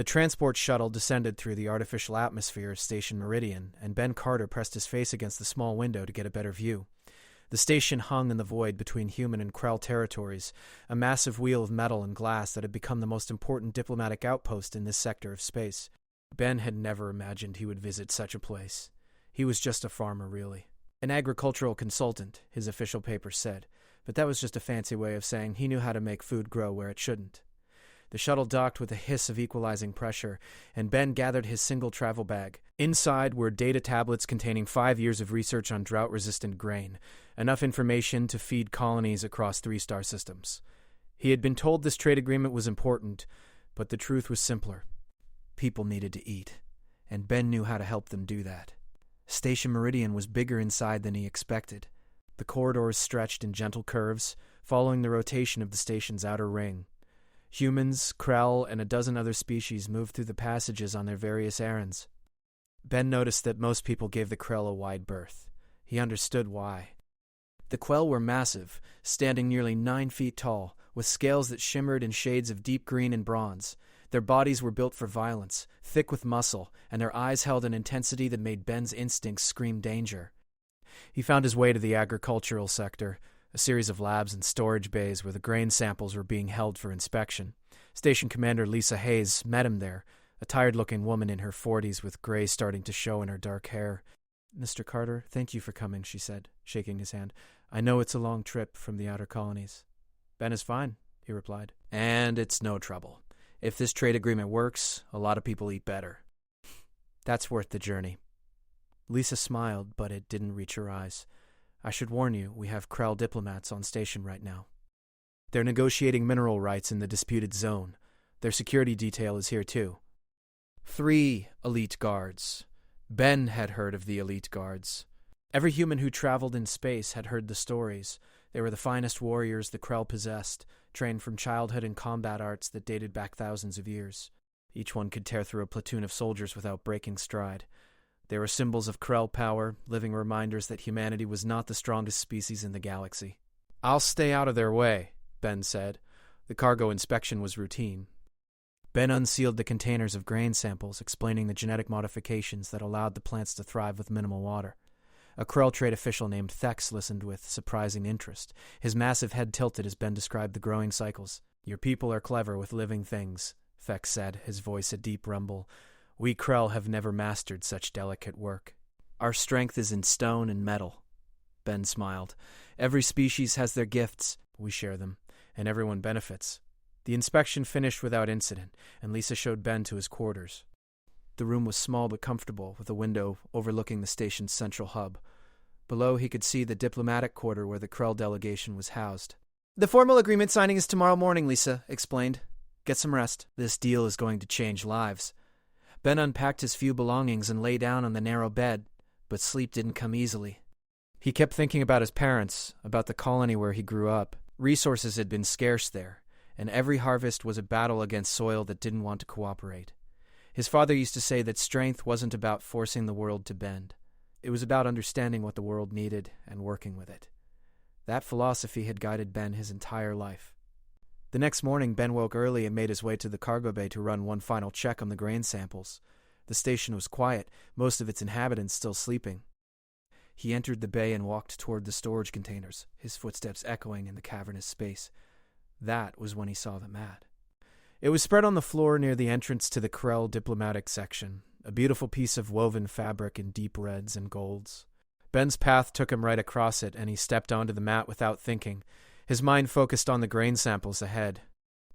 The transport shuttle descended through the artificial atmosphere of Station Meridian, and Ben Carter pressed his face against the small window to get a better view. The station hung in the void between human and Krell territories, a massive wheel of metal and glass that had become the most important diplomatic outpost in this sector of space. Ben had never imagined he would visit such a place. He was just a farmer, really. An agricultural consultant, his official papers said, but that was just a fancy way of saying he knew how to make food grow where it shouldn't. The shuttle docked with a hiss of equalizing pressure, and Ben gathered his single travel bag. Inside were data tablets containing 5 years of research on drought-resistant grain, enough information to feed colonies across 3-star systems. He had been told this trade agreement was important, but the truth was simpler. People needed to eat, and Ben knew how to help them do that. Station Meridian was bigger inside than he expected. The corridors stretched in gentle curves, following the rotation of the station's outer ring. Humans, Krell, and a dozen other species moved through the passages on their various errands. Ben noticed that most people gave the Krell a wide berth. He understood why. The Krell were massive, standing nearly 9 feet tall, with scales that shimmered in shades of deep green and bronze. Their bodies were built for violence, thick with muscle, and their eyes held an intensity that made Ben's instincts scream danger. He found his way to the agricultural sector, a series of labs and storage bays where the grain samples were being held for inspection. Station Commander Lisa Hayes met him there, a tired-looking woman in her 40s with gray starting to show in her dark hair. "Mr. Carter, thank you for coming," she said, shaking his hand. "I know it's a long trip from the outer colonies." "Ben is fine," he replied. "And it's no trouble. If this trade agreement works, a lot of people eat better. That's worth the journey." Lisa smiled, but it didn't reach her eyes. "I should warn you, we have Krell diplomats on station right now. They're negotiating mineral rights in the disputed zone. Their security detail is here too." 3 elite guards. Ben had heard of the elite guards. Every human who traveled in space had heard the stories. They were the finest warriors the Krell possessed, trained from childhood in combat arts that dated back thousands of years. Each one could tear through a platoon of soldiers without breaking stride. They were symbols of Krell power, living reminders that humanity was not the strongest species in the galaxy. "I'll stay out of their way," Ben said. The cargo inspection was routine. Ben unsealed the containers of grain samples, explaining the genetic modifications that allowed the plants to thrive with minimal water. A Krell trade official named Thex listened with surprising interest. His massive head tilted as Ben described the growing cycles. "Your people are clever with living things," Thex said, his voice a deep rumble. "We Krell have never mastered such delicate work. Our strength is in stone and metal." Ben smiled. "Every species has their gifts. We share them, and everyone benefits." The inspection finished without incident, and Lisa showed Ben to his quarters. The room was small but comfortable, with a window overlooking the station's central hub. Below, he could see the diplomatic quarter where the Krell delegation was housed. "The formal agreement signing is tomorrow morning," Lisa explained. "Get some rest. This deal is going to change lives." Ben unpacked his few belongings and lay down on the narrow bed, but sleep didn't come easily. He kept thinking about his parents, about the colony where he grew up. Resources had been scarce there, and every harvest was a battle against soil that didn't want to cooperate. His father used to say that strength wasn't about forcing the world to bend. It was about understanding what the world needed and working with it. That philosophy had guided Ben his entire life. The next morning, Ben woke early and made his way to the cargo bay to run one final check on the grain samples. The station was quiet, most of its inhabitants still sleeping. He entered the bay and walked toward the storage containers, his footsteps echoing in the cavernous space. That was when he saw the mat. It was spread on the floor near the entrance to the Krell diplomatic section, a beautiful piece of woven fabric in deep reds and golds. Ben's path took him right across it, and he stepped onto the mat without thinking. His mind focused on the grain samples ahead.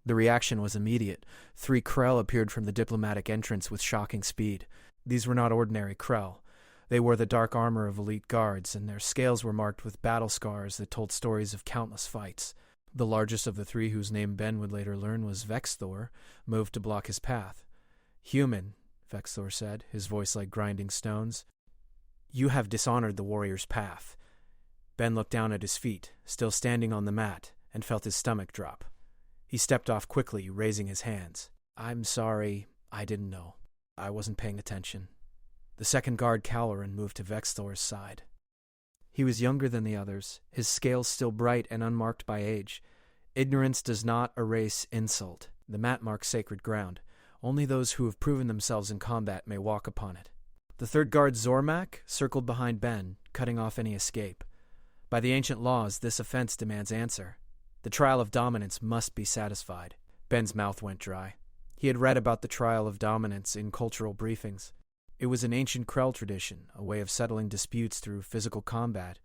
The reaction was immediate. 3 Krell appeared from the diplomatic entrance with shocking speed. These were not ordinary Krell. They wore the dark armor of elite guards, and their scales were marked with battle scars that told stories of countless fights. The largest of the 3, whose name Ben would later learn was Vexthor, moved to block his path. "Human," Vexthor said, his voice like grinding stones, "you have dishonored the warrior's path." Ben looked down at his feet, still standing on the mat, and felt his stomach drop. He stepped off quickly, raising his hands. "I'm sorry. I didn't know. I wasn't paying attention." The second guard Caloran moved to Vexthor's side. He was younger than the others, his scales still bright and unmarked by age. Ignorance does not erase insult. The mat marked sacred ground. Only those who have proven themselves in combat may walk upon it. The third guard, Zormak, circled behind Ben, cutting off any escape. By the ancient laws, this offense demands answer. The trial of dominance must be satisfied. Ben's mouth went dry. He had read about the trial of dominance in cultural briefings. It was an ancient Krell tradition, a way of settling disputes through physical combat,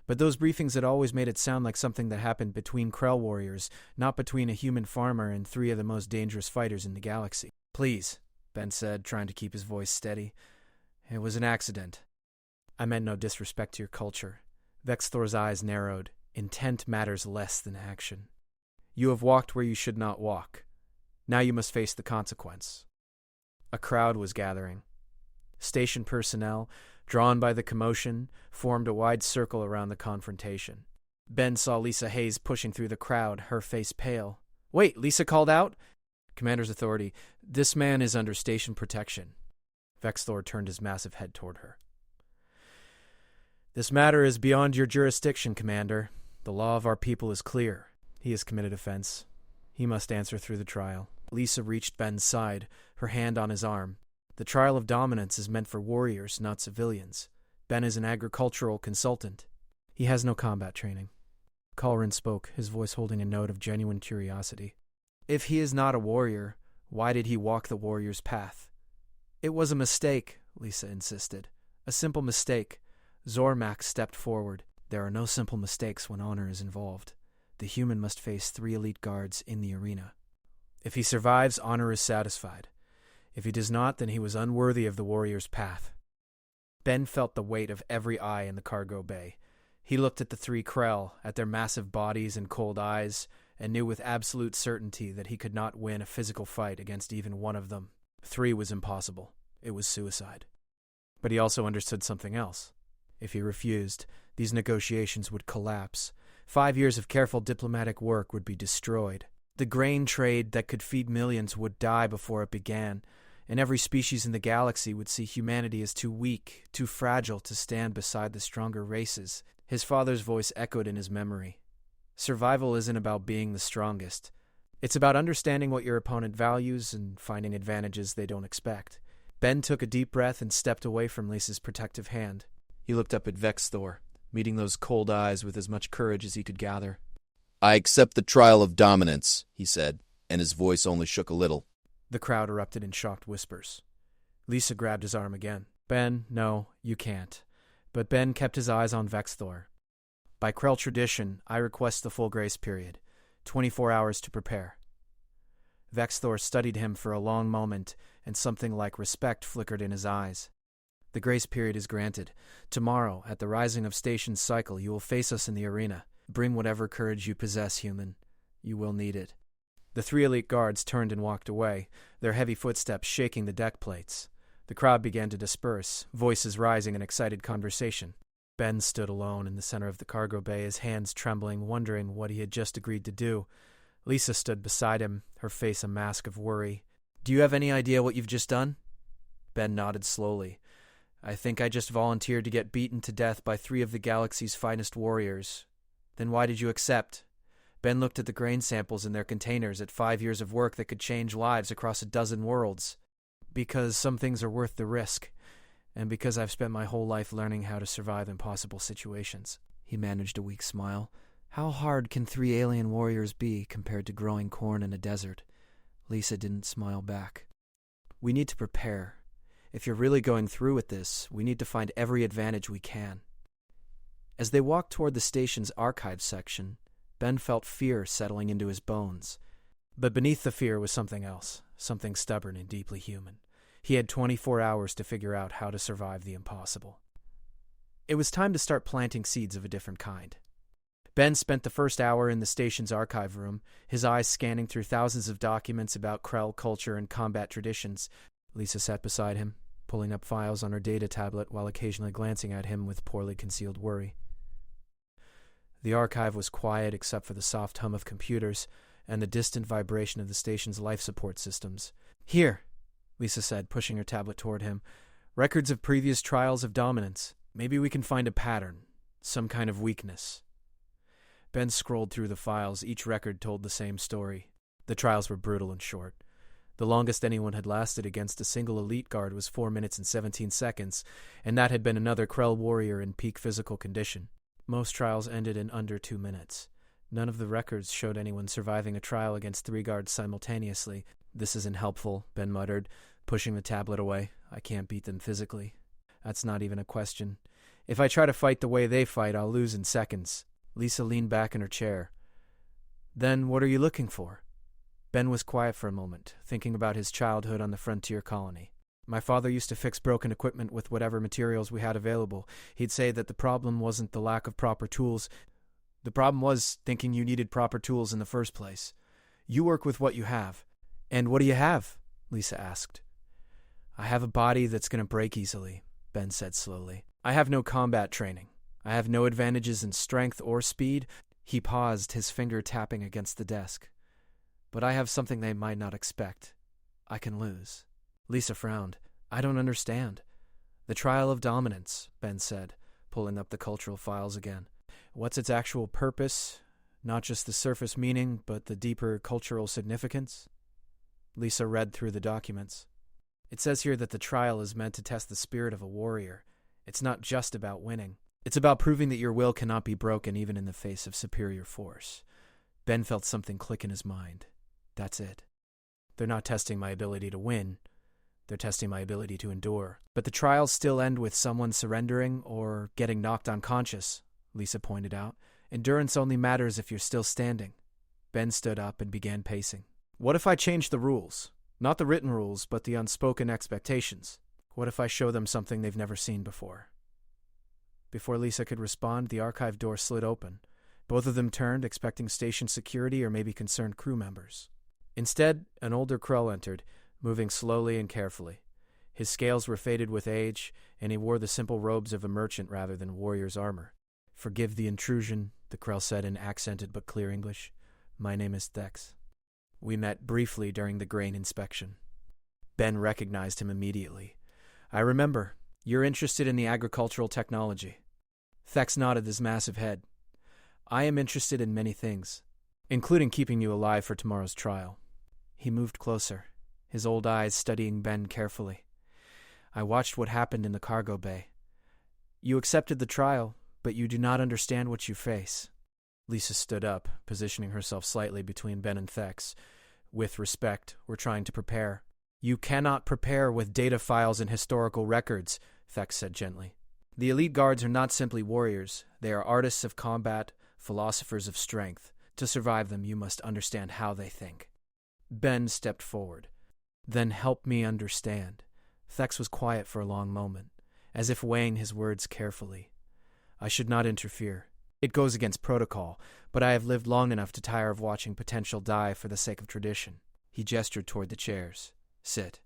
but those briefings had always made it sound like something that happened between Krell warriors, not between a human farmer and three of the most dangerous fighters in the galaxy. "Please," Ben said, trying to keep his voice steady. "It was an accident. I meant no disrespect to your culture." Vexthor's eyes narrowed. Intent matters less than action. "You have walked where you should not walk. Now you must face the consequence." A crowd was gathering. Station personnel, drawn by the commotion, formed a wide circle around the confrontation. Ben saw Lisa Hayes pushing through the crowd, her face pale. "Wait," Lisa called out. "Commander's authority, this man is under station protection." Vexthor turned his massive head toward her. "This matter is beyond your jurisdiction, Commander. The law of our people is clear. He has committed offense. He must answer through the trial." Lisa reached Ben's side, her hand on his arm. "The trial of dominance is meant for warriors, not civilians. Ben is an agricultural consultant. He has no combat training." Colrin spoke, his voice holding a note of genuine curiosity. "If he is not a warrior, why did he walk the warrior's path?" "It was a mistake," Lisa insisted. "A simple mistake." Zormak stepped forward. "There are no simple mistakes when honor is involved. The human must face 3 elite guards in the arena. If he survives, honor is satisfied. If he does not, then he was unworthy of the warrior's path." Ben felt the weight of every eye in the cargo bay. He looked at the 3 Krell, at their massive bodies and cold eyes, and knew with absolute certainty that he could not win a physical fight against even one of them. 3 was impossible. It was suicide. But he also understood something else. If he refused, these negotiations would collapse. 5 years of careful diplomatic work would be destroyed. The grain trade that could feed millions would die before it began, and every species in the galaxy would see humanity as too weak, too fragile to stand beside the stronger races. His father's voice echoed in his memory. Survival isn't about being the strongest. It's about understanding what your opponent values and finding advantages they don't expect. Ben took a deep breath and stepped away from Lisa's protective hand. He looked up at Vexthor, meeting those cold eyes with as much courage as he could gather. "I accept the trial of dominance," he said, and his voice only shook a little. The crowd erupted in shocked whispers. Lisa grabbed his arm again. "Ben, no, you can't." But Ben kept his eyes on Vexthor. "By Krell tradition, I request the full grace period. 24 hours to prepare." Vexthor studied him for a long moment, and something like respect flickered in his eyes. "The grace period is granted. Tomorrow, at the rising of Station's cycle, you will face us in the arena. Bring whatever courage you possess, human. You will need it." The 3 elite guards turned and walked away, their heavy footsteps shaking the deck plates. The crowd began to disperse, voices rising in excited conversation. Ben stood alone in the center of the cargo bay, his hands trembling, wondering what he had just agreed to do. Lisa stood beside him, her face a mask of worry. "Do you have any idea what you've just done?" Ben nodded slowly. "I think I just volunteered to get beaten to death by 3 of the galaxy's finest warriors." "Then why did you accept?" Ben looked at the grain samples in their containers, at 5 years of work that could change lives across a dozen worlds. "Because some things are worth the risk, and because I've spent my whole life learning how to survive impossible situations." He managed a weak smile. "How hard can 3 alien warriors be compared to growing corn in a desert?" Lisa didn't smile back. "We need to prepare. If you're really going through with this, we need to find every advantage we can." As they walked toward the station's archives section, Ben felt fear settling into his bones. But beneath the fear was something else, something stubborn and deeply human. He had 24 hours to figure out how to survive the impossible. It was time to start planting seeds of a different kind. Ben spent the first hour in the station's archive room, his eyes scanning through thousands of documents about Krell culture and combat traditions. Lisa sat beside him, pulling up files on her data tablet while occasionally glancing at him with poorly concealed worry. The archive was quiet except for the soft hum of computers and the distant vibration of the station's life support systems. "Here," Lisa said, pushing her tablet toward him. "Records of previous trials of dominance. Maybe we can find a pattern, some kind of weakness." Ben scrolled through the files. Each record told the same story. The trials were brutal and short. The longest anyone had lasted against a single elite guard was 4 minutes and 17 seconds, and that had been another Krell warrior in peak physical condition. Most trials ended in under 2 minutes. None of the records showed anyone surviving a trial against 3 guards simultaneously. "This isn't helpful," Ben muttered, pushing the tablet away. "I can't beat them physically. That's not even a question. If I try to fight the way they fight, I'll lose in seconds." Lisa leaned back in her chair. "Then what are you looking for?" Ben was quiet for a moment, thinking about his childhood on the frontier colony. "My father used to fix broken equipment with whatever materials we had available. He'd say that the problem wasn't the lack of proper tools. The problem was thinking you needed proper tools in the first place. You work with what you have." "And what do you have?" Lisa asked. "I have a body that's going to break easily," Ben said slowly. "I have no combat training. I have no advantages in strength or speed." He paused, his finger tapping against the desk. "But I have something they might not expect. I can lose." Lisa frowned. "I don't understand." "The trial of dominance," Ben said, pulling up the cultural files again. "What's its actual purpose? Not just the surface meaning, but the deeper cultural significance?" Lisa read through the documents. "It says here that the trial is meant to test the spirit of a warrior. It's not just about winning. It's about proving that your will cannot be broken even in the face of superior force." Ben felt something click in his mind. That's it. They're not testing my ability to win. They're testing my ability to endure. "But the trials still end with someone surrendering or getting knocked unconscious," Lisa pointed out. "Endurance only matters if you're still standing." Ben stood up and began pacing. "What if I change the rules? Not the written rules, but the unspoken expectations. What if I show them something they've never seen before?" Before Lisa could respond, the archive door slid open. Both of them turned, expecting station security or maybe concerned crew members. Instead, an older Krell entered, moving slowly and carefully. His scales were faded with age, and he wore the simple robes of a merchant rather than warrior's armor. "Forgive the intrusion," the Krell said in accented but clear English. "My name is Thex. We met briefly during the grain inspection." Ben recognized him immediately. "I remember. You're interested in the agricultural technology." Thex nodded his massive head. "I am interested in many things, including keeping you alive for tomorrow's trial." He moved closer, his old eyes studying Ben carefully. "I watched what happened in the cargo bay. You accepted the trial, but you do not understand what you face." Lisa stood up, positioning herself slightly between Ben and Thex. "With respect, we're trying to prepare." "You cannot prepare with data files and historical records," Thex said gently. "The elite guards are not simply warriors. They are artists of combat, philosophers of strength. To survive them, you must understand how they think." Ben stepped forward. "Then help me understand." Thex was quiet for a long moment, as if weighing his words carefully. "I should not interfere. It goes against protocol, but I have lived long enough to tire of watching potential die for the sake of tradition." He gestured toward the chairs. "Sit.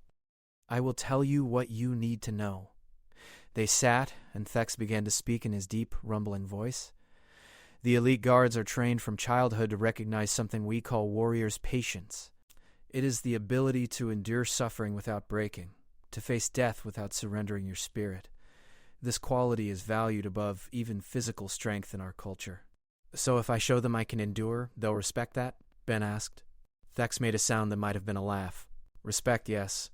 I will tell you what you need to know." They sat, and Thex began to speak in his deep, rumbling voice. "The elite guards are trained from childhood to recognize something we call warrior's patience. It is the ability to endure suffering without breaking, to face death without surrendering your spirit. This quality is valued above even physical strength in our culture." "So if I show them I can endure, they'll respect that?" Ben asked. Thex made a sound that might have been a laugh. "Respect, yes,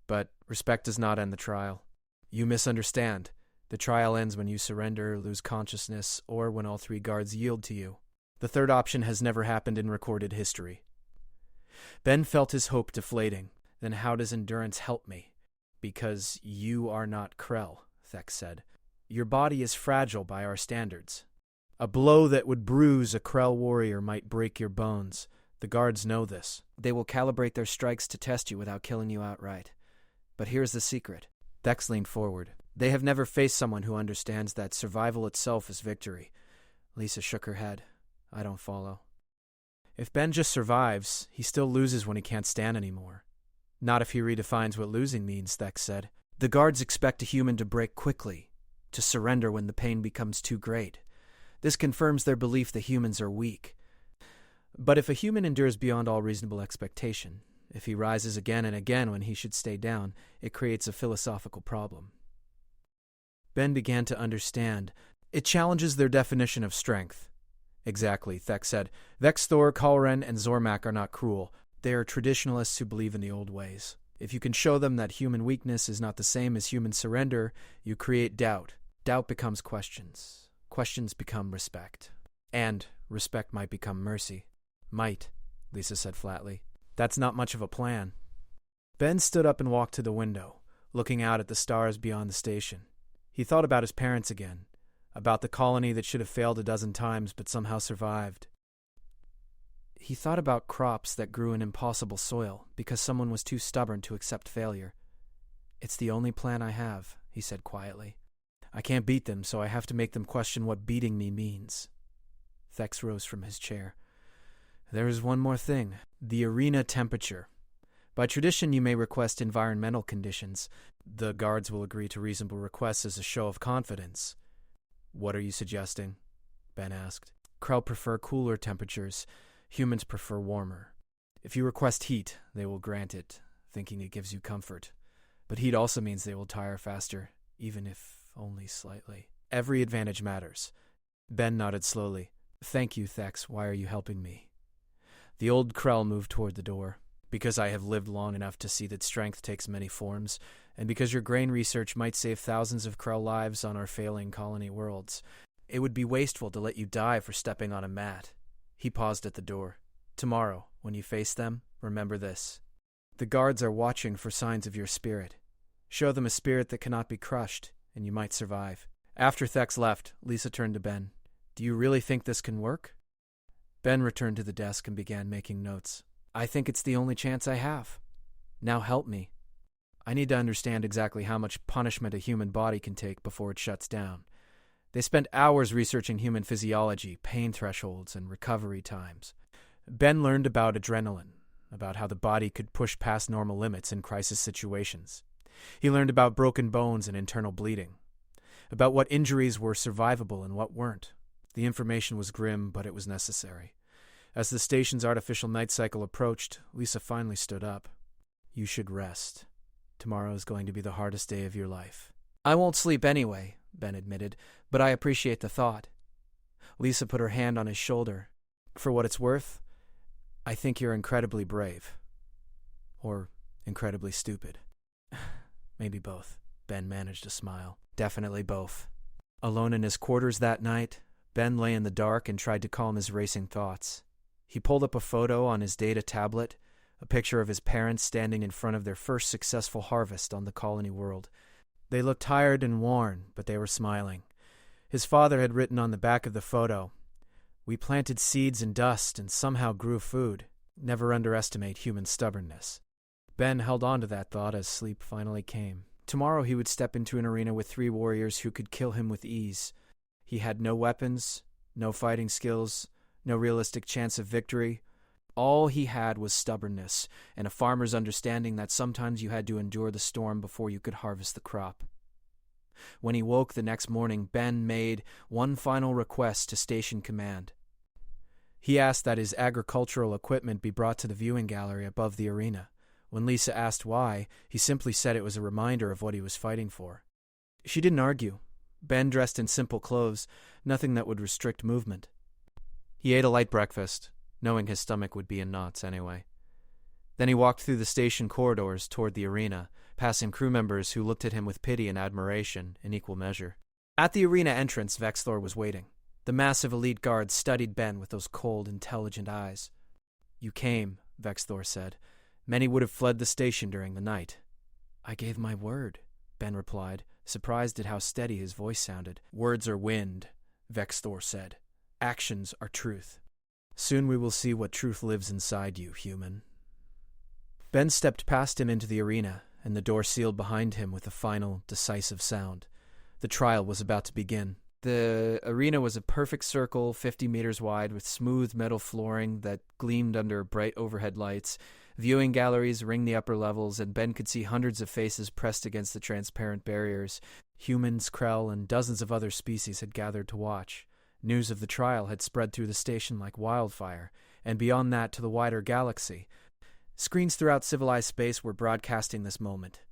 but respect does not end the trial. You misunderstand. The trial ends when you surrender, lose consciousness, or when all 3 guards yield to you. The third option has never happened in recorded history." Ben felt his hope deflating. "Then how does endurance help me?" "Because you are not Krell," Thex said. "Your body is fragile by our standards. A blow that would bruise a Krell warrior might break your bones. The guards know this. They will calibrate their strikes to test you without killing you outright. But here's the secret." Thex leaned forward. "They have never faced someone who understands that survival itself is victory." Lisa shook her head. "I don't follow." "If Ben just survives, he still loses when he can't stand anymore." "Not if he redefines what losing means," Thex said. "The guards expect a human to break quickly, to surrender when the pain becomes too great. This confirms their belief that humans are weak. But if a human endures beyond all reasonable expectation, if he rises again and again when he should stay down, it creates a philosophical problem." Ben began to understand. "It challenges their definition of strength." "Exactly," Thex said. "Vex, Thor, Kalren, and Zormak are not cruel. They are traditionalists who believe in the old ways. If you can show them that human weakness is not the same as human surrender, you create doubt. Doubt becomes questions. Questions become respect. And respect might become mercy. Might, Lisa said flatly. That's not much of a plan. Ben stood up and walked to the window, looking out at the stars beyond the station. He thought about his parents again, about the colony that should have failed a dozen times but somehow survived. He thought about crops that grew in impossible soil because someone was too stubborn to accept failure. It's the only plan I have, he said quietly. I can't beat them, so I have to make them question what beating me means. Thex rose from his chair. There is one more thing. The arena temperature. By tradition, you may request environmental conditions. The guards will agree to reasonable requests as a show of confidence. What are you suggesting? Ben asked. Krell prefer cooler temperatures. Humans prefer warmer. If you request heat, they will grant it, thinking it gives you comfort. But heat also means they will tire faster, even if only slightly. Every advantage matters. Ben nodded slowly. Thank you, Thex. Why are you helping me? The old Krell moved toward the door. Because I have lived long enough to see that strength takes many forms, and because your grain research might save thousands of Krell lives on our failing colony worlds. It would be wasteful to let you die for stepping on a mat. He paused at the door. Tomorrow, when you face them, remember this. The guards are watching for signs of your spirit. Show them a spirit that cannot be crushed, and you might survive. After Thex left, Lisa turned to Ben. Do you really think this can work? Ben returned to the desk and began making notes. I think it's the only chance I have. Now help me. I need to understand exactly how much punishment a human body can take before it shuts down. They spent hours researching human physiology, pain thresholds, and recovery times. Ben learned about adrenaline, about how the body could push past normal limits in crisis situations. He learned about broken bones and internal bleeding, about what injuries were survivable and what weren't. The information was grim, but it was necessary. As the station's artificial night cycle approached, Lisa finally stood up. You should rest. Tomorrow is going to be the hardest day of your life. I won't sleep anyway, Ben admitted, but I appreciate the thought. Lisa put her hand on his shoulder. For what it's worth, I think you're incredibly brave. Or incredibly stupid. Maybe both. Ben managed a smile. Definitely both. Alone in his quarters that night, Ben lay in the dark and tried to calm his racing thoughts. He pulled up a photo on his data tablet, a picture of his parents standing in front of their first successful harvest on the colony world. They looked tired and worn, but they were smiling. His father had written on the back of the photo, "We planted seeds in dust and somehow grew food. Never underestimate human stubbornness." Ben held on to that thought as sleep finally came. Tomorrow he would step into an arena with 3 warriors who could kill him with ease. He had no weapons, no fighting skills, no realistic chance of victory. All he had was stubbornness and a farmer's understanding that sometimes you had to endure the storm before you could harvest the crop. When he woke the next morning, Ben made one final request to Station Command. He asked that his agricultural equipment be brought to the viewing gallery above the arena. When Lisa asked why, he simply said it was a reminder of what he was fighting for. She didn't argue. Ben dressed in simple clothes, nothing that would restrict movement. He ate a light breakfast, knowing his stomach would be in knots anyway. Then he walked through the station corridors toward the arena, passing crew members who looked at him with pity and admiration in equal measure. At the arena entrance, Vexthor was waiting. The massive elite guards studied Ben with those cold, intelligent eyes. You came, Vexthor said. Many would have fled the station during the night. I gave my word, Ben replied, surprised at how steady his voice sounded. Words are wind, Vexthor said. Actions are truth. Soon we will see what truth lives inside you, human. Ben stepped past him into the arena, and the door sealed behind him with a final, decisive sound. The trial was about to begin. The arena was a perfect circle, 50 meters wide, with smooth metal flooring that gleamed under bright overhead lights. Viewing galleries ringed the upper levels, and Ben could see hundreds of faces pressed against the transparent barriers. Humans, Krell, and dozens of other species had gathered to watch. News of the trial had spread through the station like wildfire, and beyond that to the wider galaxy. Screens throughout civilized space were broadcasting this moment.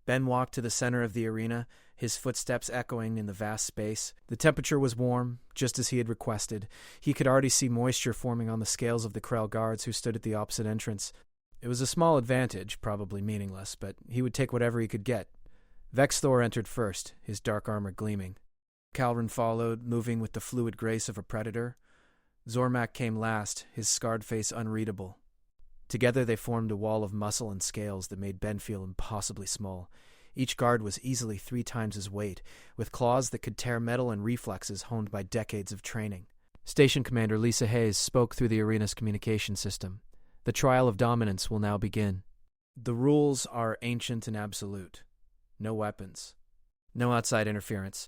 Ben walked to the center of the arena, his footsteps echoing in the vast space. The temperature was warm, just as he had requested. He could already see moisture forming on the scales of the Krell guards who stood at the opposite entrance. It was a small advantage, probably meaningless, but he would take whatever he could get. Vexthor entered first, his dark armor gleaming. Calrin followed, moving with the fluid grace of a predator. Zormak came last, his scarred face unreadable. Together they formed a wall of muscle and scales that made Ben feel impossibly small. Each guard was easily 3 times his weight, with claws that could tear metal and reflexes honed by decades of training. Station Commander Lisa Hayes spoke through the arena's communication system. The trial of dominance will now begin. The rules are ancient and absolute. No weapons. No outside interference.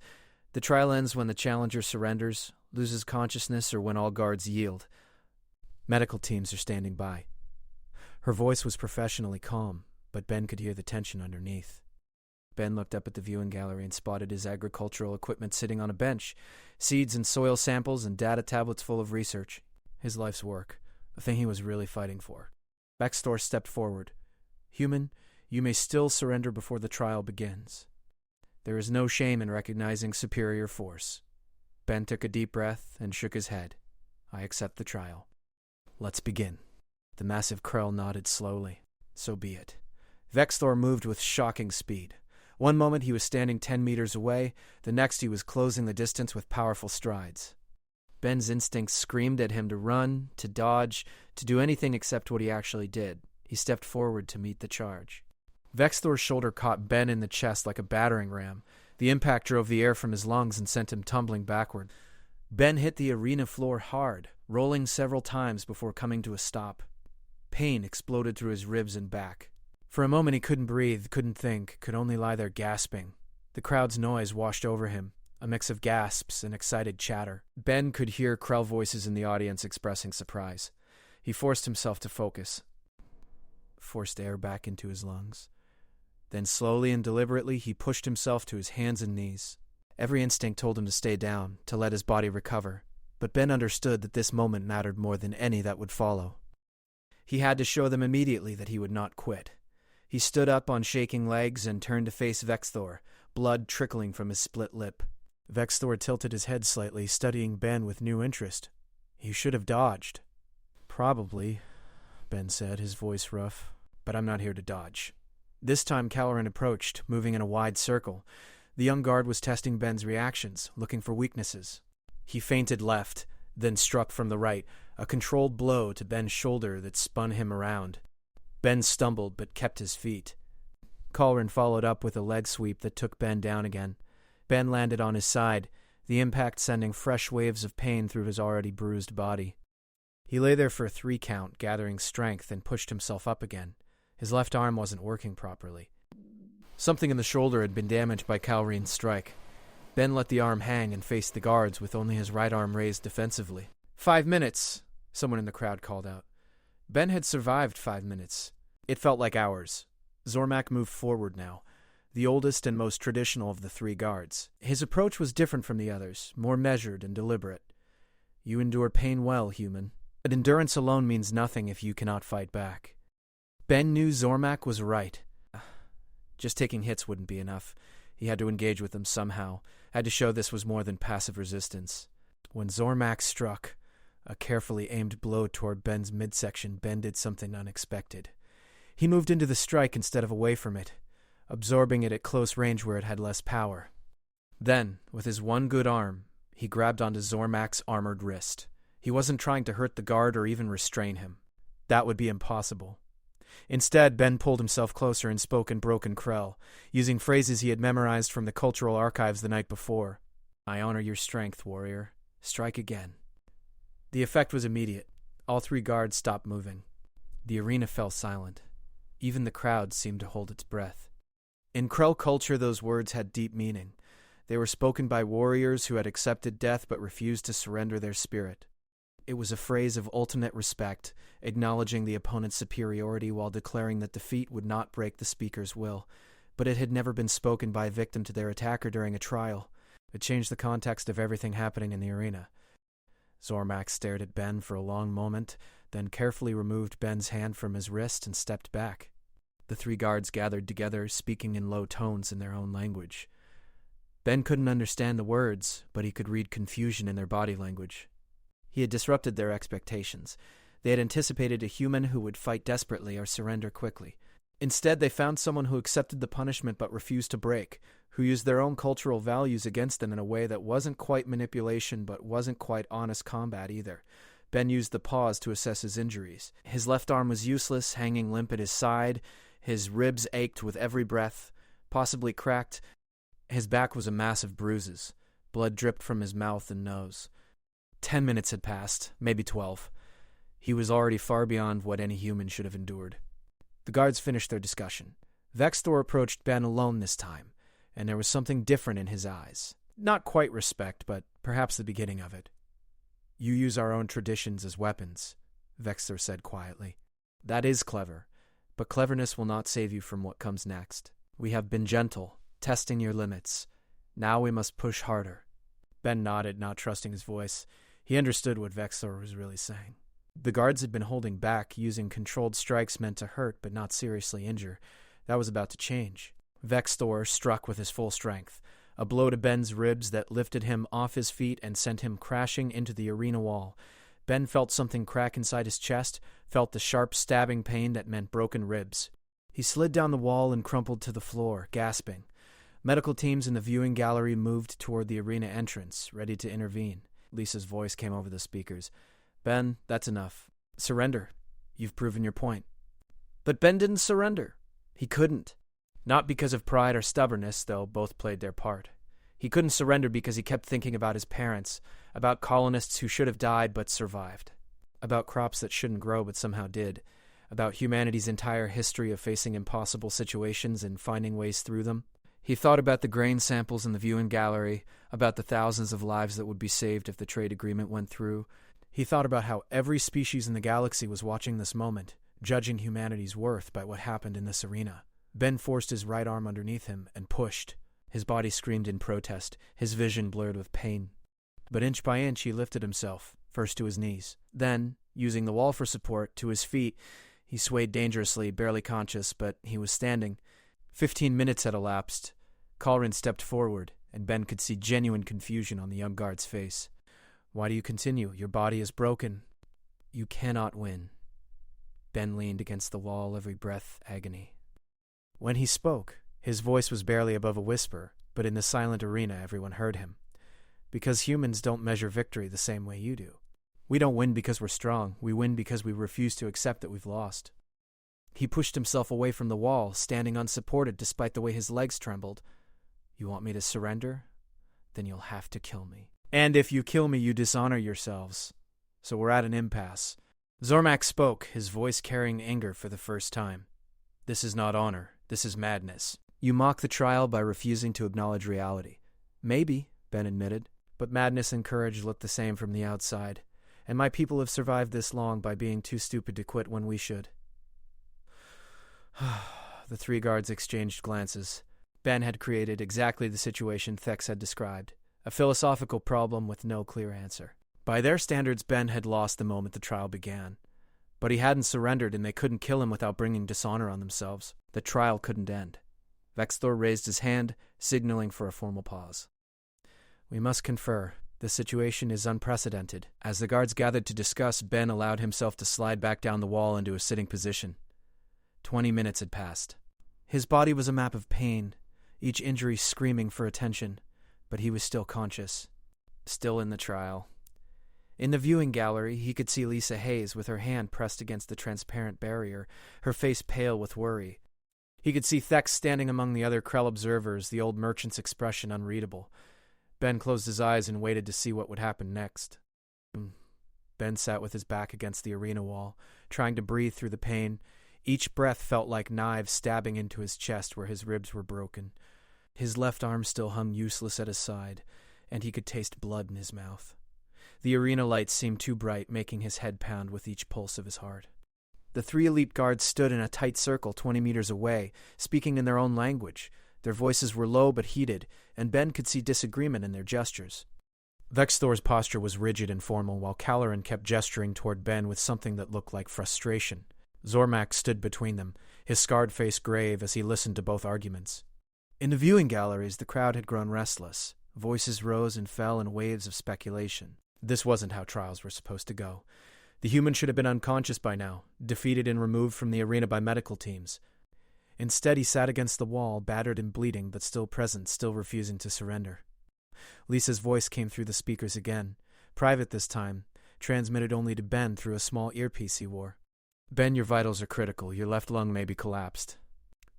The trial ends when the challenger surrenders, loses consciousness, or when all guards yield. Medical teams are standing by. Her voice was professionally calm, but Ben could hear the tension underneath. Ben looked up at the viewing gallery and spotted his agricultural equipment sitting on a bench, seeds and soil samples and data tablets full of research. His life's work, the thing he was really fighting for. Vexthor stepped forward. Human, you may still surrender before the trial begins. There is no shame in recognizing superior force. Ben took a deep breath and shook his head. I accept the trial. Let's begin. The massive Krell nodded slowly. So be it. Vexthor moved with shocking speed. One moment he was standing 10 meters away, the next he was closing the distance with powerful strides. Ben's instincts screamed at him to run, to dodge, to do anything except what he actually did. He stepped forward to meet the charge. Vexthor's shoulder caught Ben in the chest like a battering ram. The impact drove the air from his lungs and sent him tumbling backward. Ben hit the arena floor hard, rolling several times before coming to a stop. Pain exploded through his ribs and back. For a moment he couldn't breathe, couldn't think, could only lie there gasping. The crowd's noise washed over him, a mix of gasps and excited chatter. Ben could hear Krell voices in the audience expressing surprise. He forced himself to focus. Forced air back into his lungs. Then slowly and deliberately he pushed himself to his hands and knees. Every instinct told him to stay down, to let his body recover. But Ben understood that this moment mattered more than any that would follow. He had to show them immediately that he would not quit. He stood up on shaking legs and turned to face Vexthor, blood trickling from his split lip. Vexthor tilted his head slightly, studying Ben with new interest. He should have dodged. Probably, Ben said, his voice rough. But I'm not here to dodge. This time Calrin approached, moving in a wide circle. The young guard was testing Ben's reactions, looking for weaknesses. He feinted left, then struck from the right, a controlled blow to Ben's shoulder that spun him around. Ben stumbled but kept his feet. Calrin followed up with a leg sweep that took Ben down again. Ben landed on his side, the impact sending fresh waves of pain through his already bruised body. He lay there for a 3 count, gathering strength, and pushed himself up again. His left arm wasn't working properly. Something in the shoulder had been damaged by Calrin's strike. Ben let the arm hang and faced the guards with only his right arm raised defensively. 5 minutes, someone in the crowd called out. Ben had survived 5 minutes. It felt like hours. Zormak moved forward now, the oldest and most traditional of the 3 guards. His approach was different from the others, more measured and deliberate. You endure pain well, human. But endurance alone means nothing if you cannot fight back. Ben knew Zormak was right. Just taking hits wouldn't be enough. He had to engage with them somehow, had to show this was more than passive resistance. When Zormak struck, a carefully aimed blow toward Ben's midsection, Ben did something unexpected. He moved into the strike instead of away from it, absorbing it at close range where it had less power. Then, with his one good arm, he grabbed onto Zormak's armored wrist. He wasn't trying to hurt the guard or even restrain him. That would be impossible. Instead, Ben pulled himself closer and spoke in broken Krell, using phrases he had memorized from the cultural archives the night before. I honor your strength, warrior. Strike again. The effect was immediate. All 3 guards stopped moving. The arena fell silent. Even the crowd seemed to hold its breath. In Krell culture, those words had deep meaning. They were spoken by warriors who had accepted death but refused to surrender their spirit. It was a phrase of ultimate respect, acknowledging the opponent's superiority while declaring that defeat would not break the speaker's will. But it had never been spoken by a victim to their attacker during a trial. It changed the context of everything happening in the arena. Zormak stared at Ben for a long moment, then carefully removed Ben's hand from his wrist and stepped back. The 3 guards gathered together, speaking in low tones in their own language. Ben couldn't understand the words, but he could read confusion in their body language. He had disrupted their expectations. They had anticipated a human who would fight desperately or surrender quickly. Instead, they found someone who accepted the punishment but refused to break, who used their own cultural values against them in a way that wasn't quite manipulation but wasn't quite honest combat either. Ben used the pause to assess his injuries. His left arm was useless, hanging limp at his side. His ribs ached with every breath, possibly cracked. His back was a mass of bruises. Blood dripped from his mouth and nose. 10 minutes had passed, maybe 12. He was already far beyond what any human should have endured. The guards finished their discussion. Vexthor approached Ben alone this time, and there was something different in his eyes. Not quite respect, but perhaps the beginning of it. "You use our own traditions as weapons," Vexthor said quietly. "That is clever, but cleverness will not save you from what comes next. We have been gentle, testing your limits. Now we must push harder." Ben nodded, not trusting his voice. He understood what Vexthor was really saying. The guards had been holding back, using controlled strikes meant to hurt but not seriously injure. That was about to change. Vexthor struck with his full strength, a blow to Ben's ribs that lifted him off his feet and sent him crashing into the arena wall. Ben felt something crack inside his chest, felt the sharp stabbing pain that meant broken ribs. He slid down the wall and crumpled to the floor, gasping. Medical teams in the viewing gallery moved toward the arena entrance, ready to intervene. Lisa's voice came over the speakers. "Ben, that's enough. Surrender. You've proven your point." But Ben didn't surrender. He couldn't. Not because of pride or stubbornness, though both played their part. He couldn't surrender because he kept thinking about his parents, about colonists who should have died but survived, about crops that shouldn't grow but somehow did, about humanity's entire history of facing impossible situations and finding ways through them. He thought about the grain samples in the viewing gallery, about the thousands of lives that would be saved if the trade agreement went through. He thought about how every species in the galaxy was watching this moment, judging humanity's worth by what happened in this arena. Ben forced his right arm underneath him and pushed. His body screamed in protest, his vision blurred with pain. But inch by inch he lifted himself, first to his knees. Then, using the wall for support, to his feet. He swayed dangerously, barely conscious, but he was standing. 15 minutes had elapsed. Kalrin stepped forward, and Ben could see genuine confusion on the young guard's face. "Why do you continue? Your body is broken. You cannot win." Ben leaned against the wall, every breath agony. When he spoke, his voice was barely above a whisper, but in the silent arena everyone heard him. Because humans don't measure victory the same way you do. We don't win because we're strong. We win because we refuse to accept that we've lost. He pushed himself away from the wall, standing unsupported despite the way his legs trembled. "You want me to surrender? Then you'll have to kill me. And if you kill me, you dishonor yourselves. So we're at an impasse." Zormak spoke, his voice carrying anger for the first time. "This is not honor. This is madness. You mock the trial by refusing to acknowledge reality." "Maybe," Ben admitted, "but madness and courage look the same from the outside, and my people have survived this long by being too stupid to quit when we should." The three guards exchanged glances. Ben had created exactly the situation Thex had described. A philosophical problem with no clear answer. By their standards, Ben had lost the moment the trial began. But he hadn't surrendered, and they couldn't kill him without bringing dishonor on themselves. The trial couldn't end. Vexthor raised his hand, signaling for a formal pause. "We must confer. The situation is unprecedented." As the guards gathered to discuss, Ben allowed himself to slide back down the wall into a sitting position. 20 minutes had passed. His body was a map of pain, each injury screaming for attention. But he was still conscious, still in the trial. In the viewing gallery, he could see Lisa Hayes with her hand pressed against the transparent barrier, her face pale with worry. He could see Thex standing among the other Krell observers, the old merchant's expression unreadable. Ben closed his eyes and waited to see what would happen next. Ben sat with his back against the arena wall, trying to breathe through the pain. Each breath felt like knives stabbing into his chest where his ribs were broken. His left arm still hung useless at his side, and he could taste blood in his mouth. The arena lights seemed too bright, making his head pound with each pulse of his heart. The three elite guards stood in a tight circle 20 meters away, speaking in their own language. Their voices were low but heated, and Ben could see disagreement in their gestures. Vexthor's posture was rigid and formal, while Kalrin kept gesturing toward Ben with something that looked like frustration. Zormak stood between them, his scarred face grave as he listened to both arguments. In the viewing galleries, the crowd had grown restless. Voices rose and fell in waves of speculation. This wasn't how trials were supposed to go. The human should have been unconscious by now, defeated and removed from the arena by medical teams. Instead, he sat against the wall, battered and bleeding, but still present, still refusing to surrender. Lisa's voice came through the speakers again, private this time, transmitted only to Ben through a small earpiece he wore. Ben, your vitals are critical. Your left lung may be collapsed.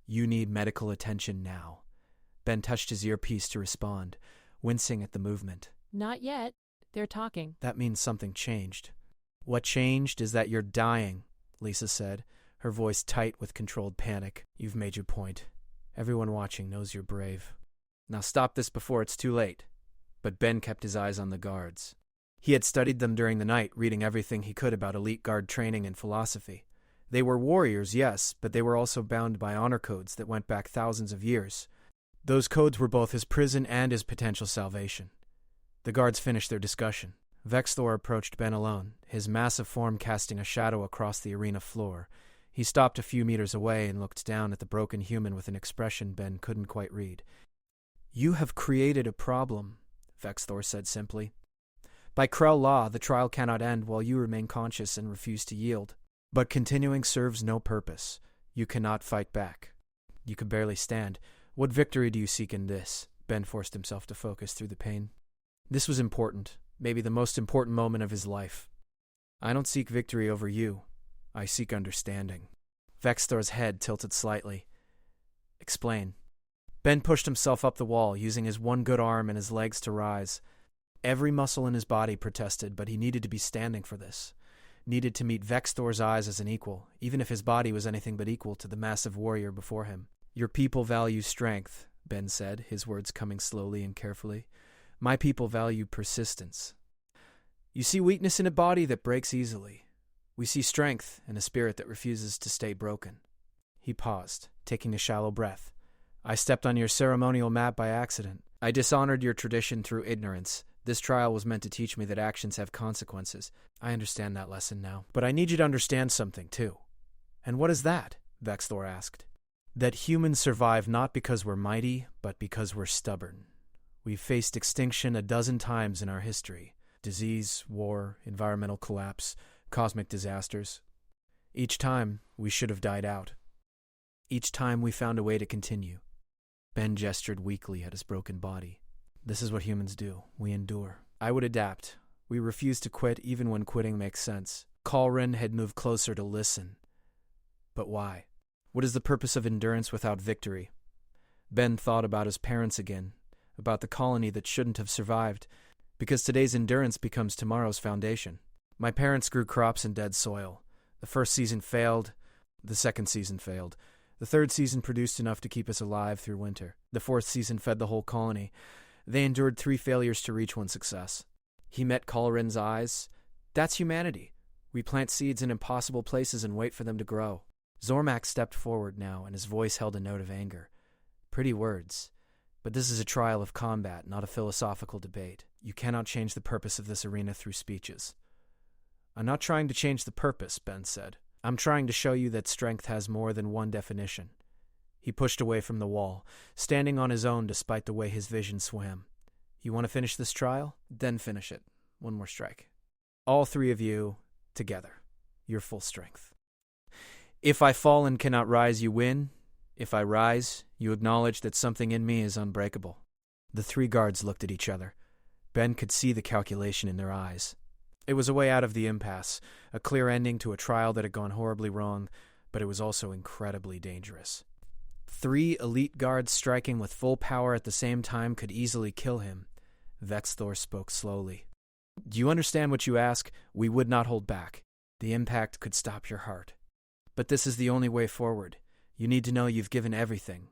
You need medical attention now. Ben touched his earpiece to respond, wincing at the movement. Not yet. They're talking. That means something changed. What changed is that you're dying, Lisa said, her voice tight with controlled panic. You've made your point. Everyone watching knows you're brave. Now stop this before it's too late. But Ben kept his eyes on the guards. He had studied them during the night, reading everything he could about elite guard training and philosophy. They were warriors, yes, but they were also bound by honor codes that went back thousands of years. Those codes were both his prison and his potential salvation. The guards finished their discussion. Vexthor approached Ben alone, his massive form casting a shadow across the arena floor. He stopped a few meters away and looked down at the broken human with an expression Ben couldn't quite read. You have created a problem, Vexthor said simply. By Krell law, the trial cannot end while you remain conscious and refuse to yield. But continuing serves no purpose. You cannot fight back. You could barely stand. What victory do you seek in this? Ben forced himself to focus through the pain. This was important, maybe the most important moment of his life. I don't seek victory over you. I seek understanding. Vexthor's head tilted slightly. Explain. Ben pushed himself up the wall, using his one good arm and his legs to rise. Every muscle in his body protested, but he needed to be standing for this. Needed to meet Vexthor's eyes as an equal, even if his body was anything but equal to the massive warrior before him. Your people value strength, Ben said, his words coming slowly and carefully. My people value persistence. You see weakness in a body that breaks easily. We see strength in a spirit that refuses to stay broken. He paused, taking a shallow breath. I stepped on your ceremonial mat by accident. I dishonored your tradition through ignorance. This trial was meant to teach me that actions have consequences. I understand that lesson now. But I need you to understand something, too. And what is that? Vexthor asked. That humans survive not because we're mighty, but because we're stubborn. We've faced extinction 12 times in our history. Disease, war, environmental collapse, cosmic disasters. Each time, we should have died out. Each time, we found a way to continue. Ben gestured weakly at his broken body. This is what humans do. We endure. I would adapt. We refuse to quit even when quitting makes sense. Kalrin had moved closer to listen. But why? What is the purpose of endurance without victory? Ben thought about his parents again, about the colony that shouldn't have survived, because today's endurance becomes tomorrow's foundation. My parents grew crops in dead soil. The first season failed. The second season failed. The third season produced enough to keep us alive through winter. The fourth season fed the whole colony. They endured 3 failures to reach one success. He met Kalrin's eyes. That's humanity. We plant seeds in impossible places and wait for them to grow. Zormak stepped forward now, and his voice held a note of anger. Pretty words. But this is a trial of combat, not a philosophical debate. You cannot change the purpose of this arena through speeches. I'm not trying to change the purpose, Ben said. I'm trying to show you that strength has more than one definition. He pushed away from the wall, standing on his own despite the way his vision swam. You want to finish this trial? Then finish it. One more strike. All 3 of you, together. Your full strength. If I fall and cannot rise, you win. If I rise, you acknowledge that something in me is unbreakable. The 3 guards looked at each other. Ben could see the calculation in their eyes. It was a way out of the impasse, a clear ending to a trial that had gone horribly wrong, but it was also incredibly dangerous. 3 elite guards striking with full power at the same time could easily kill him. Vexthor spoke slowly. Do you understand what you ask? We would not hold back. The impact could stop your heart. But this is the only way forward. You need to know you've given everything.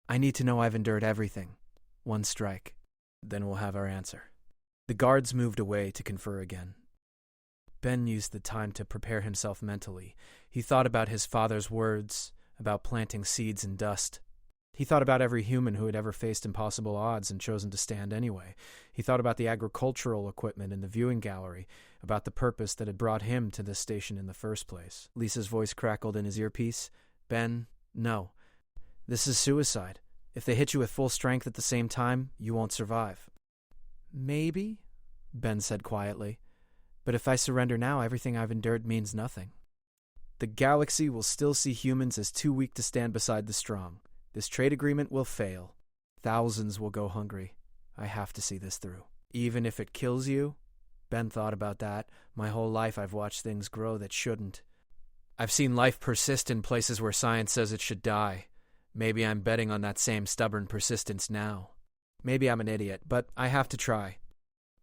I need to know I've endured everything. 1 strike. Then we'll have our answer. The guards moved away to confer again. Ben used the time to prepare himself mentally. He thought about his father's words, about planting seeds in dust. He thought about every human who had ever faced impossible odds and chosen to stand anyway. He thought about the agricultural equipment in the viewing gallery, about the purpose that had brought him to this station in the first place. Lisa's voice crackled in his earpiece. Ben, no. This is suicide. If they hit you with full strength at the same time, you won't survive. Maybe, Ben said quietly. But if I surrender now, everything I've endured means nothing. The galaxy will still see humans as too weak to stand beside the strong. This trade agreement will fail. Thousands will go hungry. I have to see this through. Even if it kills you? Ben thought about that. My whole life I've watched things grow that shouldn't. I've seen life persist in places where science says it should die. Maybe I'm betting on that same stubborn persistence now. Maybe I'm an idiot, but I have to try.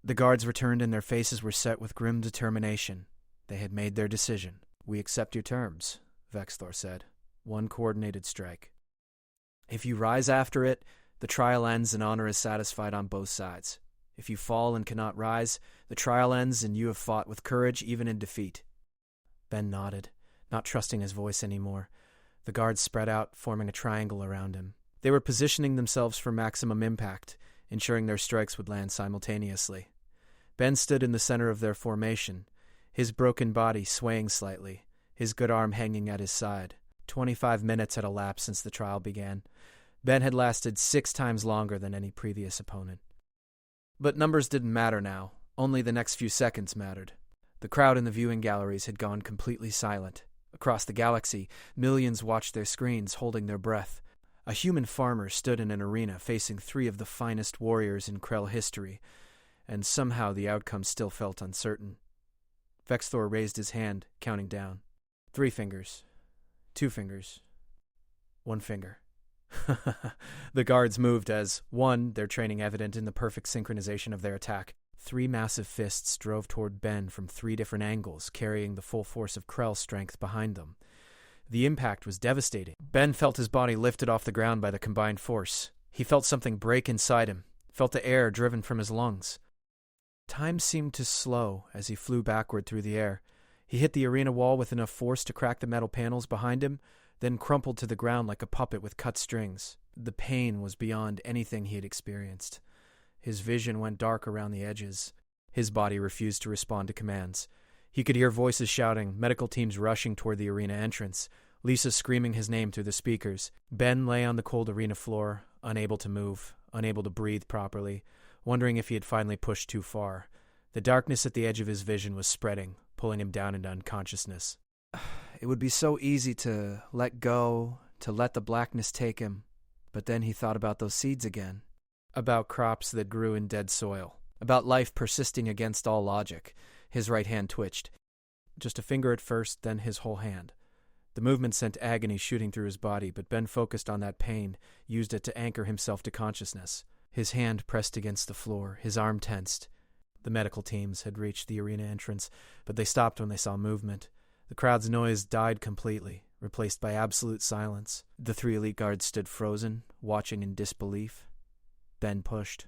The guards returned and their faces were set with grim determination. They had made their decision. We accept your terms, Vexthor said. One coordinated strike. If you rise after it, the trial ends and honor is satisfied on both sides. If you fall and cannot rise, the trial ends and you have fought with courage even in defeat. Ben nodded, not trusting his voice anymore. The guards spread out, forming a triangle around him. They were positioning themselves for maximum impact, ensuring their strikes would land simultaneously. Ben stood in the center of their formation, his broken body swaying slightly, his good arm hanging at his side. 25 minutes had elapsed since the trial began. Ben had lasted 6 times longer than any previous opponent. But numbers didn't matter now. Only the next few seconds mattered. The crowd in the viewing galleries had gone completely silent. Across the galaxy, millions watched their screens, holding their breath. A human farmer stood in an arena facing 3 of the finest warriors in Krell history, and somehow the outcome still felt uncertain. Vexthor raised his hand, counting down. 3 fingers. 2 fingers. 1 finger. The guards moved as, 1, their training evident in the perfect synchronization of their attack. 3 massive fists drove toward Ben from 3 different angles, carrying the full force of Krell's strength behind them. The impact was devastating. Ben felt his body lifted off the ground by the combined force. He felt something break inside him, felt the air driven from his lungs. Time seemed to slow as he flew backward through the air. He hit the arena wall with enough force to crack the metal panels behind him, then crumpled to the ground like a puppet with cut strings. The pain was beyond anything he had experienced. His vision went dark around the edges. His body refused to respond to commands. He could hear voices shouting, medical teams rushing toward the arena entrance, Lisa screaming his name through the speakers. Ben lay on the cold arena floor, unable to move, unable to breathe properly, wondering if he had finally pushed too far. The darkness at the edge of his vision was spreading, pulling him down into unconsciousness. It would be so easy to let go, to let the blackness take him. But then he thought about those seeds again. About crops that grew in dead soil. About life persisting against all logic. His right hand twitched. Just a finger at first, then his whole hand. The movement sent agony shooting through his body, but Ben focused on that pain, used it to anchor himself to consciousness. His hand pressed against the floor, his arm tensed. The medical teams had reached the arena entrance, but they stopped when they saw movement. The crowd's noise died completely, replaced by absolute silence. The 3 elite guards stood frozen, watching in disbelief. Ben pushed.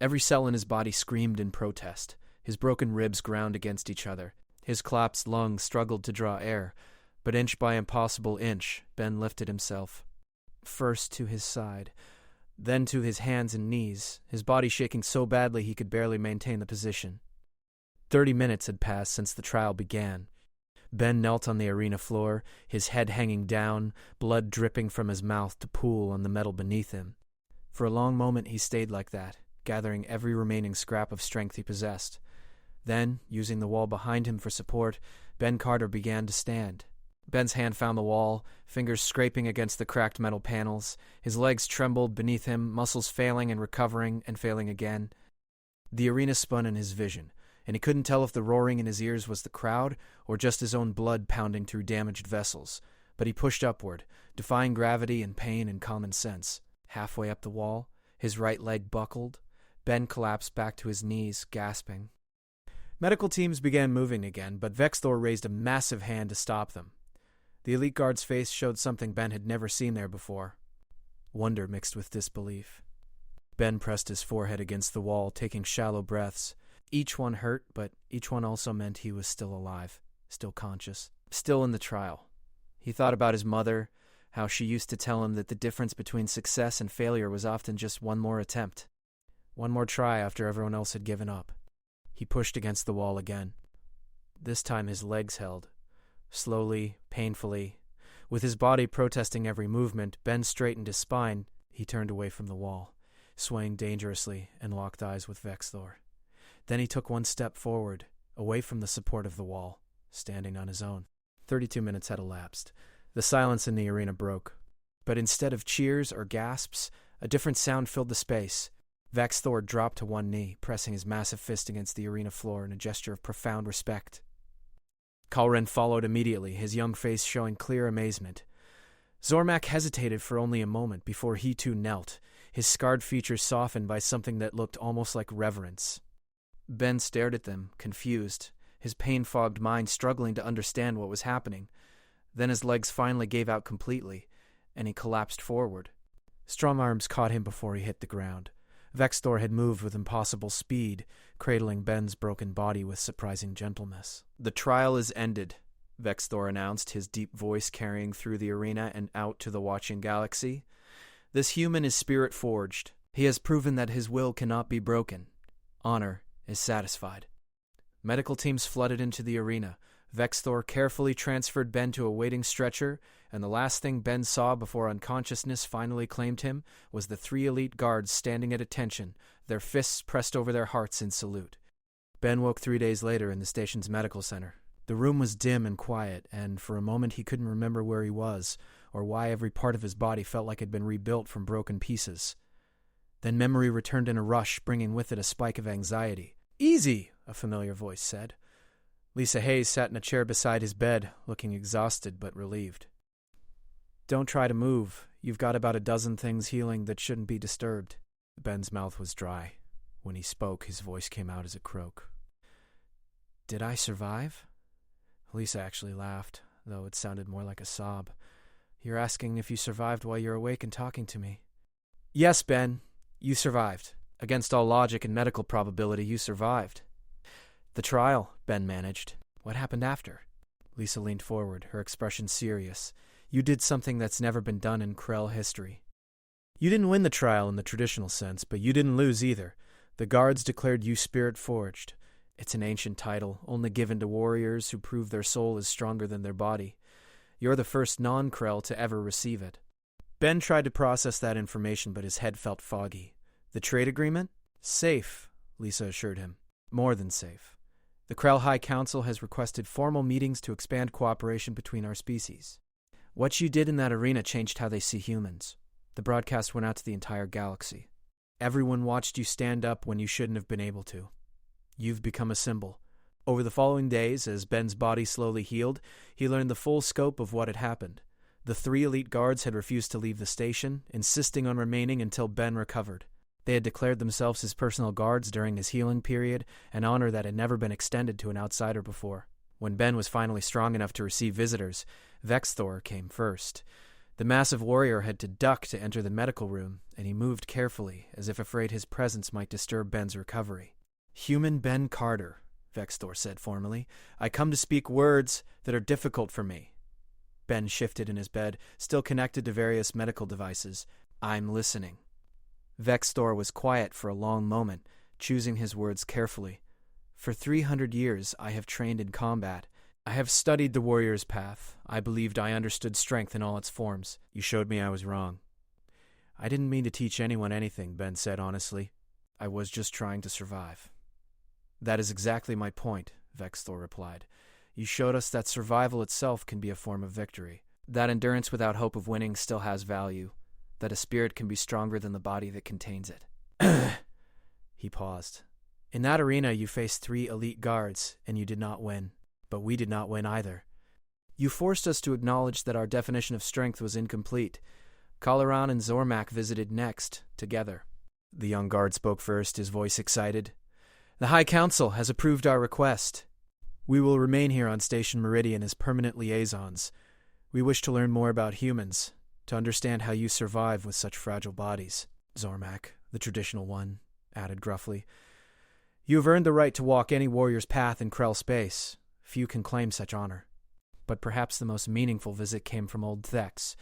Every cell in his body screamed in protest. His broken ribs ground against each other. His collapsed lungs struggled to draw air, but inch by impossible inch, Ben lifted himself. First to his side, then to his hands and knees, his body shaking so badly he could barely maintain the position. 30 minutes had passed since the trial began. Ben knelt on the arena floor, his head hanging down, blood dripping from his mouth to pool on the metal beneath him. For a long moment he stayed like that, gathering every remaining scrap of strength he possessed. Then, using the wall behind him for support, Ben Carter began to stand. Ben's hand found the wall, fingers scraping against the cracked metal panels. His legs trembled beneath him, muscles failing and recovering and failing again. The arena spun in his vision, and he couldn't tell if the roaring in his ears was the crowd or just his own blood pounding through damaged vessels. But he pushed upward, defying gravity and pain and common sense. Halfway up the wall, his right leg buckled. Ben collapsed back to his knees, gasping. Medical teams began moving again, but Vexthor raised a massive hand to stop them. The elite guard's face showed something Ben had never seen there before. Wonder mixed with disbelief. Ben pressed his forehead against the wall, taking shallow breaths. Each one hurt, but each one also meant he was still alive, still conscious, still in the trial. He thought about his mother, how she used to tell him that the difference between success and failure was often just one more attempt. One more try after everyone else had given up. He pushed against the wall again. This time his legs held. Slowly, painfully, with his body protesting every movement, Ben straightened his spine. He turned away from the wall, swaying dangerously, and locked eyes with Vexthor. Then he took one step forward, away from the support of the wall, standing on his own. 32 minutes had elapsed. The silence in the arena broke. But instead of cheers or gasps, a different sound filled the space. Vex Thor dropped to one knee, pressing his massive fist against the arena floor in a gesture of profound respect. Kalren followed immediately, his young face showing clear amazement. Zormak hesitated for only a moment before he too knelt, his scarred features softened by something that looked almost like reverence. Ben stared at them, confused, his pain-fogged mind struggling to understand what was happening. Then his legs finally gave out completely, and he collapsed forward. Strong arms caught him before he hit the ground. Vexthor had moved with impossible speed, cradling Ben's broken body with surprising gentleness. "The trial is ended," Vexthor announced, his deep voice carrying through the arena and out to the watching galaxy. "This human is spirit-forged. He has proven that his will cannot be broken. Honor is satisfied." Medical teams flooded into the arena. Vexthor carefully transferred Ben to a waiting stretcher, and the last thing Ben saw before unconsciousness finally claimed him was the 3 elite guards standing at attention, their fists pressed over their hearts in salute. Ben woke 3 days later in the station's medical center. The room was dim and quiet, and for a moment he couldn't remember where he was, or why every part of his body felt like it had been rebuilt from broken pieces. Then memory returned in a rush, bringing with it a spike of anxiety. "Easy," a familiar voice said. Lisa Hayes sat in a chair beside his bed, looking exhausted but relieved. "Don't try to move. You've got about a dozen things healing that shouldn't be disturbed." Ben's mouth was dry. When he spoke, his voice came out as a croak. "Did I survive?" Lisa actually laughed, though it sounded more like a sob. "You're asking if you survived while you're awake and talking to me." "Yes, Ben, you survived. Against all logic and medical probability, you survived." "The trial," Ben managed. "What happened after?" Lisa leaned forward, her expression serious. "You did something that's never been done in Krell history. You didn't win the trial in the traditional sense, but you didn't lose either. The guards declared you spirit-forged. It's an ancient title, only given to warriors who prove their soul is stronger than their body. You're the first non-Krell to ever receive it." Ben tried to process that information, but his head felt foggy. "The trade agreement?" "Safe," Lisa assured him. "More than safe. The Krell High Council has requested formal meetings to expand cooperation between our species. What you did in that arena changed how they see humans. The broadcast went out to the entire galaxy. Everyone watched you stand up when you shouldn't have been able to. You've become a symbol." Over the following days, as Ben's body slowly healed, he learned the full scope of what had happened. The 3 elite guards had refused to leave the station, insisting on remaining until Ben recovered. They had declared themselves his personal guards during his healing period, an honor that had never been extended to an outsider before. When Ben was finally strong enough to receive visitors, Vexthor came first. The massive warrior had to duck to enter the medical room, and he moved carefully, as if afraid his presence might disturb Ben's recovery. "Human Ben Carter," Vexthor said formally. "I come to speak words that are difficult for me." Ben shifted in his bed, still connected to various medical devices. "I'm listening." Vexthor was quiet for a long moment, choosing his words carefully. "For 300 years I have trained in combat. I have studied the warrior's path. I believed I understood strength in all its forms. You showed me I was wrong." "I didn't mean to teach anyone anything," Ben said honestly. "I was just trying to survive." "That is exactly my point," Vexthor replied. "You showed us that survival itself can be a form of victory. That endurance without hope of winning still has value. That a spirit can be stronger than the body that contains it." He paused. "In that arena you faced 3 elite guards, and you did not win. But we did not win either. You forced us to acknowledge that our definition of strength was incomplete. Kalaran and Zormak visited next, together." The young guard spoke first, his voice excited. "The High Council has approved our request. We will remain here on Station Meridian as permanent liaisons. We wish to learn more about humans, to understand how you survive with such fragile bodies." Zormak, the traditional one, added gruffly. "You have earned the right to walk any warrior's path in Krell space. Few can claim such honor." But perhaps the most meaningful visit came from old Thex.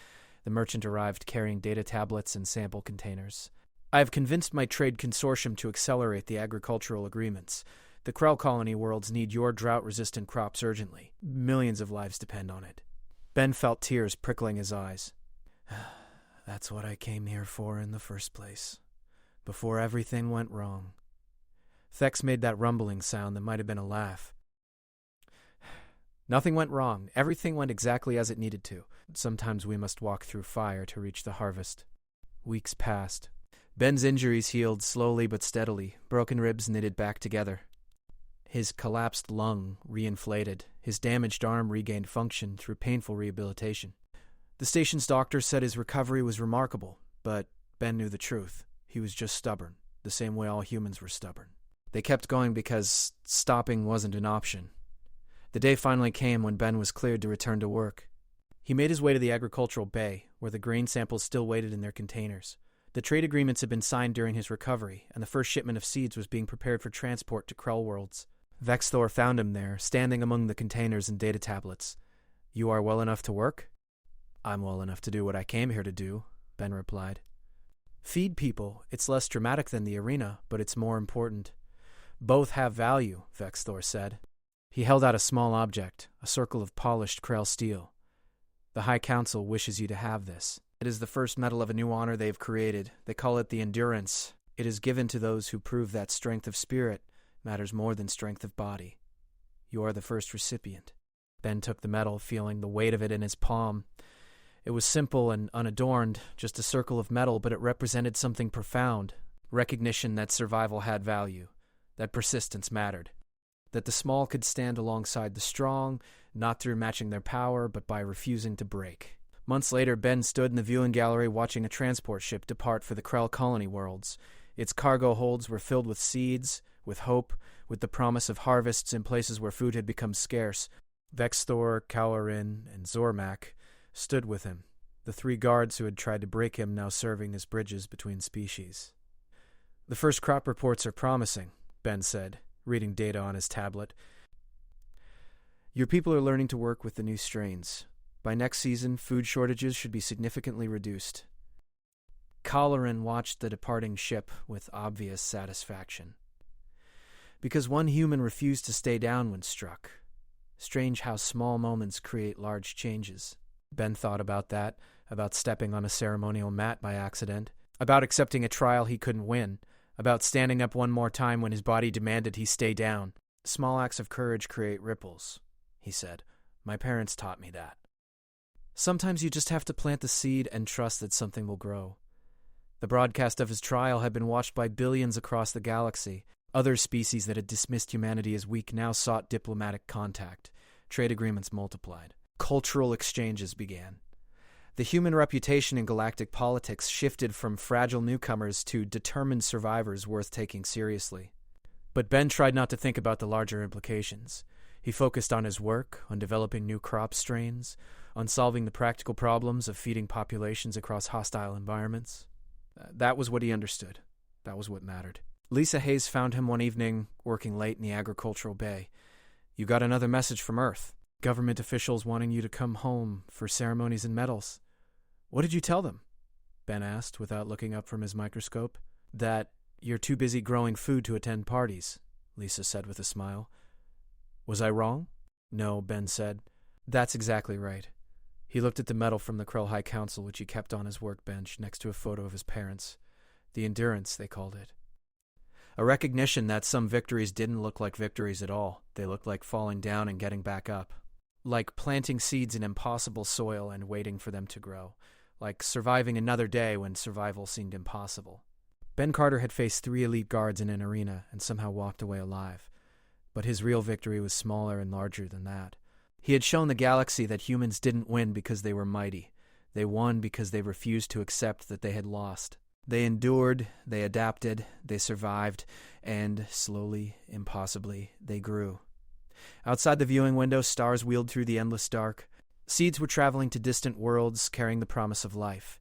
The merchant arrived carrying data tablets and sample containers. "I have convinced my trade consortium to accelerate the agricultural agreements. The Krell colony worlds need your drought-resistant crops urgently. Millions of lives depend on it." Ben felt tears prickling his eyes. "That's what I came here for in the first place. Before everything went wrong." Thex made that rumbling sound that might have been a laugh. Nothing went wrong. Everything went exactly as it needed to. Sometimes we must walk through fire to reach the harvest. Weeks passed. Ben's injuries healed slowly but steadily, broken ribs knitted back together. His collapsed lung reinflated. His damaged arm regained function through painful rehabilitation. The station's doctor said his recovery was remarkable, but Ben knew the truth. He was just stubborn, the same way all humans were stubborn. They kept going because stopping wasn't an option. The day finally came when Ben was cleared to return to work. He made his way to the agricultural bay, where the grain samples still waited in their containers. The trade agreements had been signed during his recovery, and the first shipment of seeds was being prepared for transport to Krell worlds. Vexthor found him there, standing among the containers and data tablets. "You are well enough to work?" "I'm well enough to do what I came here to do," Ben replied. "Feed people. It's less dramatic than the arena, but it's more important." "Both have value," Vexthor said. He held out a small object, a circle of polished Krell steel. "The High Council wishes you to have this. It is the first medal of a new honor they've created. They call it the Endurance. It is given to those who prove that strength of spirit matters more than strength of body. You are the first recipient." Ben took the medal, feeling the weight of it in his palm. It was simple and unadorned, just a circle of metal, but it represented something profound. Recognition that survival had value, that persistence mattered, that the small could stand alongside the strong, not through matching their power, but by refusing to break. Months later, Ben stood in the viewing gallery watching a transport ship depart for the Krell colony worlds. Its cargo holds were filled with seeds, with hope, with the promise of harvests in places where food had become scarce. Vexthor, Kaurin, and Zormak stood with him, the three guards who had tried to break him now serving as bridges between species. "The first crop reports are promising," Ben said, reading data on his tablet. "Your people are learning to work with the new strains. By next season, food shortages should be significantly reduced." Kaurin watched the departing ship with obvious satisfaction. Because one human refused to stay down when struck. Strange how small moments create large changes. Ben thought about that, about stepping on a ceremonial mat by accident, about accepting a trial he couldn't win, about standing up one more time when his body demanded he stay down. "Small acts of courage create ripples," he said. "My parents taught me that." Sometimes you just have to plant the seed and trust that something will grow. The broadcast of his trial had been watched by billions across the galaxy. Other species that had dismissed humanity as weak now sought diplomatic contact. Trade agreements multiplied. Cultural exchanges began. The human reputation in galactic politics shifted from fragile newcomers to determined survivors worth taking seriously. But Ben tried not to think about the larger implications. He focused on his work, on developing new crop strains, on solving the practical problems of feeding populations across hostile environments. That was what he understood. That was what mattered. Lisa Hayes found him one evening, working late in the agricultural bay. "You got another message from Earth. Government officials wanting you to come home for ceremonies and medals." "What did you tell them?" Ben asked, without looking up from his microscope. "That you're too busy growing food to attend parties," Lisa said with a smile. "Was I wrong?" "No," Ben said. "That's exactly right." He looked at the medal from the Krell High Council, which he kept on his workbench next to a photo of his parents. The Endurance, they called it. A recognition that some victories didn't look like victories at all. They looked like falling down and getting back up. Like planting seeds in impossible soil and waiting for them to grow. Like surviving another day when survival seemed impossible. Ben Carter had faced 3 elite guards in an arena and somehow walked away alive. But his real victory was smaller and larger than that. He had shown the galaxy that humans didn't win because they were mighty. They won because they refused to accept that they had lost. They endured, they adapted, they survived, and slowly, impossibly, they grew. Outside the viewing window, stars wheeled through the endless dark. Seeds were traveling to distant worlds, carrying the promise of life.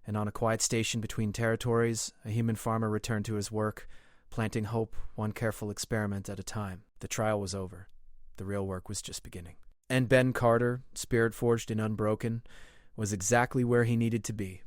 And on a quiet station between territories, a human farmer returned to his work, planting hope, one careful experiment at a time. The trial was over. The real work was just beginning. And Ben Carter, spirit-forged and unbroken, was exactly where he needed to be.